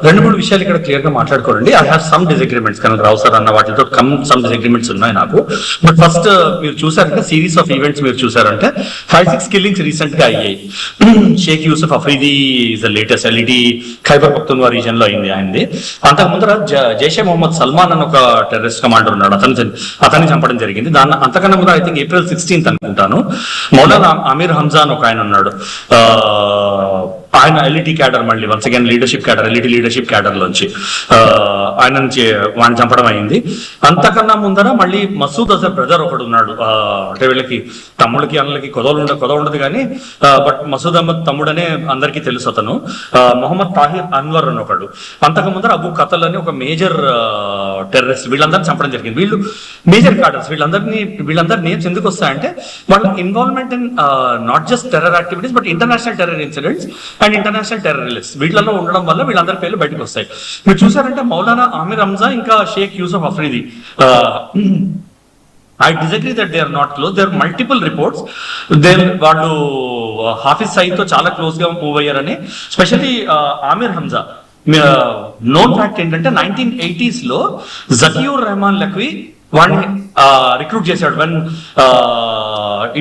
రెండు మూడు విషయాలు ఇక్కడ క్లియర్ గా మాట్లాడుకోండి. ఐ హావ్ సమ్ డిసగ్రిమెంట్స్ కానీ రావు సార్ అన్న వాటితో సమ్ డిసగ్రిమెంట్స్ ఉన్నాయి నాకు. బట్ ఫస్ట్ మీరు చూసారంటే సిరీస్ ఆఫ్ ఈవెంట్స్ మీరు చూసారంటే 5-6 కిల్లింగ్స్ రీసెంట్ గా అయ్యాయి. Sheikh Yusuf Afridi is the latest, LED Khyber Pakhtunkhwa region లో అయింది ఆయనది. అంతకు ముందర జైషే మొహమ్మద్ సల్మాన్ అని ఒక టెర్రరిస్ట్ కమాండర్ ఉన్నాడు, అతన్ని చంపడం జరిగింది. దాన్ని అంతకన్నా ముందర ఐ థింక్ April 16th అనుకుంటాను, మౌలానా అమీర్ హంజా అని ఒక ఆయన ఉన్నాడు. ఆయన ఎల్ఈటి క్యాడర్, మళ్ళీ once again leadership cadre, LET leadership cadre లోంచి ఆయన నుంచి వాడిని చంపడం అయింది. అంతకన్నా ముందర మళ్ళీ మసూద్ అజర్ బ్రదర్ ఒకడు ఉన్నాడు. అంటే వీళ్ళకి తమ్ముడికి అన్నలకి కొదవ ఉండదు కానీ బట్ మసూద్ అహ్మద్ తమ్ముడనే అందరికీ తెలుసు అతను. మొహమ్మద్ తాహిర్ అన్వర్ అని ఒకడు. అంతకు ముందర అబు కతల్ అని ఒక మేజర్ టెర్రరిస్ట్. వీళ్ళందరినీ చంపడం జరిగింది. వీళ్ళు మేజర్ క్యాడర్స్. వీళ్ళందరి నేమ్స్ ఎందుకు వస్తాయంటే వాళ్ళ involvement in not just terror activities but international terror incidents and international terrorist. వీటిలో ఉండడం వల్ల వీళ్ళందరి పేర్లు బయటకు వస్తాయి. మీరు చూసారంటే మౌలానా ఆమిర్ హంజా ఇంకా Sheikh Yusuf Afridi, I disagree that they are not close. There are multiple reports. వాళ్ళు హాఫిజ్ సయీద్ తో చాలా క్లోజ్ గా మూవ్ అయ్యారని, specially Aamir Hamza. Known fact ఏంటంటే 1980s లో జకీయుర్ రెహమాన్ లఖ్వీ వాడిని రిక్రూట్ చేశాడు. వన్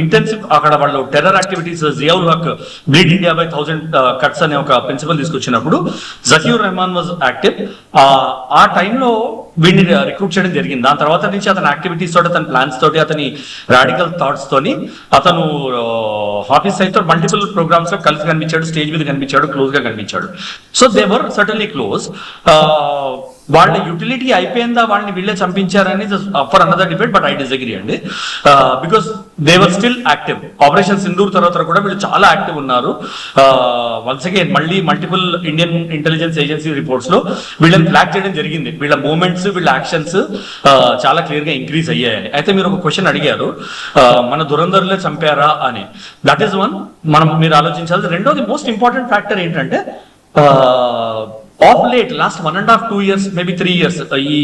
ఇంటెన్సివ్ అక్కడ వాళ్ళు terror activities, Ziaul Haq bleed India by 1000 cuts అనే ఒక ప్రిన్సిపల్ తీసుకొచ్చినప్పుడు జకీయుర్ రెహమాన్ వాజ్ యాక్టివ్. ఆ టైంలో వీడిని రిక్రూట్ చేయడం జరిగింది. దాని తర్వాత నుంచి అతని యాక్టివిటీస్ తోటి, అతని ప్లాన్స్ తోటి, అతని రాడికల్ థాట్స్ తోని అతను హాఫీస్ సైడ్ తో మల్టిపుల్ ప్రోగ్రామ్స్ లో కలిసి కనిపించాడు, స్టేజ్ మీద కనిపించాడు, క్లోజ్ గా కనిపించాడు. So they were certainly close. వాళ్ళ యూటిలిటీ అయిపోయిందా, వాళ్ళని వీళ్ళే చంపించారని for another debate, but I disagree అండి. Because they were still active. Operation Sindoor తర్వాత కూడా వీళ్ళు చాలా యాక్టివ్ ఉన్నారు. వన్స్ అగైన్ మళ్ళీ multiple Indian intelligence agency reports లో వీళ్ళని ఫ్లాగ్ చేయడం జరిగింది. వీళ్ళ మూవ్మెంట్స్, వీళ్ళ యాక్షన్స్ చాలా క్లియర్ గా ఇంక్రీజ్ అయ్యాయని. అయితే మీరు ఒక క్వశ్చన్ అడిగారు, మన దురంధరులే చంపారా అని. దట్ ఈస్ వన్ మీరు ఆలోచించాలి. రెండోది మోస్ట్ ఇంపార్టెంట్ ఫ్యాక్టర్ ఏంటంటే of late last 1.5-2 years, maybe 3 years ఈ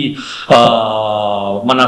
మన